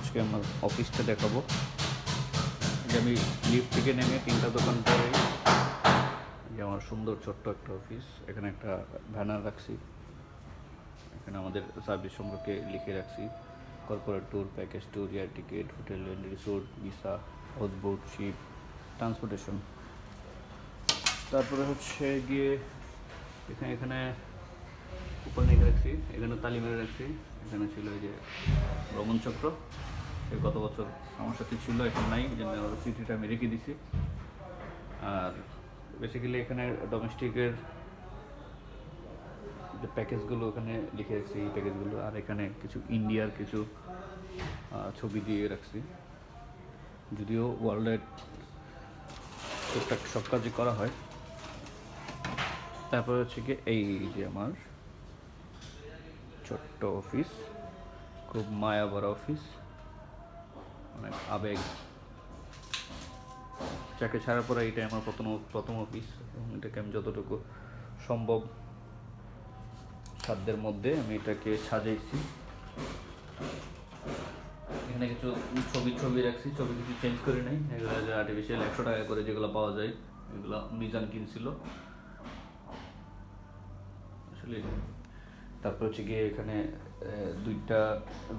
আজকে আমার অফিসটা দেখাবো। যে আমি লিফট থেকে নেমে 3টা দোকান পরে যে আমার সুন্দর ছোট্ট একটা অফিস। এখানে একটা ব্যানার রাখছি, এখানে আমাদের সার্ভিস সম্পর্কে লিখে রাখছি। Corporate tour, package tour, air ticket, hotel and resort, visa, houseboat, ship, transportation. তারপরে হচ্ছে গিয়ে এখানে এখানে উপর লিখে রাখছি, এখানে তালি মেরে রাখছি। এখানে ছিল এই যে ভ্রমণ চক্র, সে গত বছর আমার সাথে ছিল, এখন নাই, এই জন্য ওর স্মৃতিটা আমি রেখে দিছি। আর বেসিক্যালি এখানে ডোমেস্টিকের যে প্যাকেজগুলো ওখানে লিখে রাখছি, এই প্যাকেজগুলো। আর এখানে কিছু ইন্ডিয়ার কিছু ছবি দিয়ে রাখছি, যদিও ওয়ার্ল্ডের টুকটাক সব কাজই করা হয়। তারপরে হচ্ছে কি এই যে আমার ছোট্ট অফিস, খুব মায়া ভরা অফিস, অনেক আবেগ। চাকরি ছাড়ার পরে এটাই আমার প্রথম অফিস, এবং এটাকে আমি যতটুকু সম্ভব সাধ্যের মধ্যে আমি এটাকে সাজাইছি। এখানে কিছু ছবি রাখছি, ছবি কিছু চেঞ্জ করে নাই। এগুলো যে আর্টিফিশিয়াল 100 টাকা করে যেগুলো পাওয়া যায়, এগুলো মিজান কিনছিল আসলে। তারপর হচ্ছে গিয়ে এখানে 2টা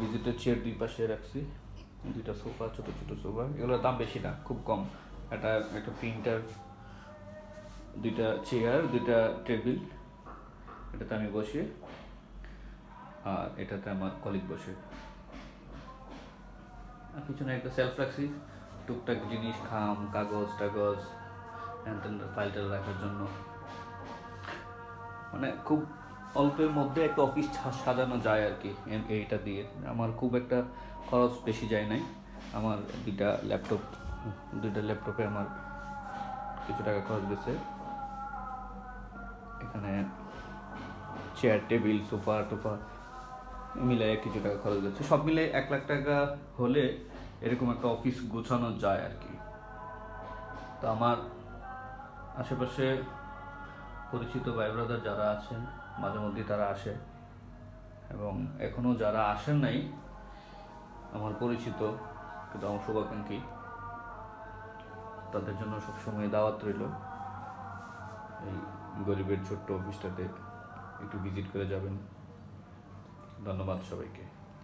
ভিজিটার চেয়ার 2 পাশে রাখছি, 2টা সোফা, ছোটো ছোটো সোফা। এগুলোর দাম বেশি না, খুব কম। একটা প্রিন্টার, 2টা চেয়ার, 2টা টেবিল, এটাতে আমি বসি আর এটাতে আমার কলিগ বসে। আর পিছনে একটা সেলফ রাখছি, টুকটাক জিনিস, খাম, কাগজ টাগজ, ফাইল টাইল রাখার জন্য। মানে খুব অল্পের মধ্যে একটা অফিস সাজানো যায় আর কি এইটা দিয়ে। আমার খুব একটা খরচ বেশি যায় নাই। আমার 2টা ল্যাপটপে আমার কিছু টাকা খরচ গেছে। এখানে চেয়ার, টেবিল, সোফা টোফা মিলে কিছু টাকা খরচ গেছে। সব মিলে 1 লাখ টাকা হলে এরকম একটা অফিস গোছানো যায় আর কি। তো আমার আশেপাশে পরিচিত ভাই ব্রাদার যারা আছেন, মাঝে মধ্যেই তারা আসে, এবং এখনও যারা আসেন নাই আমার পরিচিত কিন্তু আমার শুভাকাঙ্ক্ষী, তাদের জন্য সবসময় দাওয়াত রইল। এই গরিবের ছোট্ট অফিসটাতে একটু ভিজিট করে যাবেন। ধন্যবাদ সবাইকে।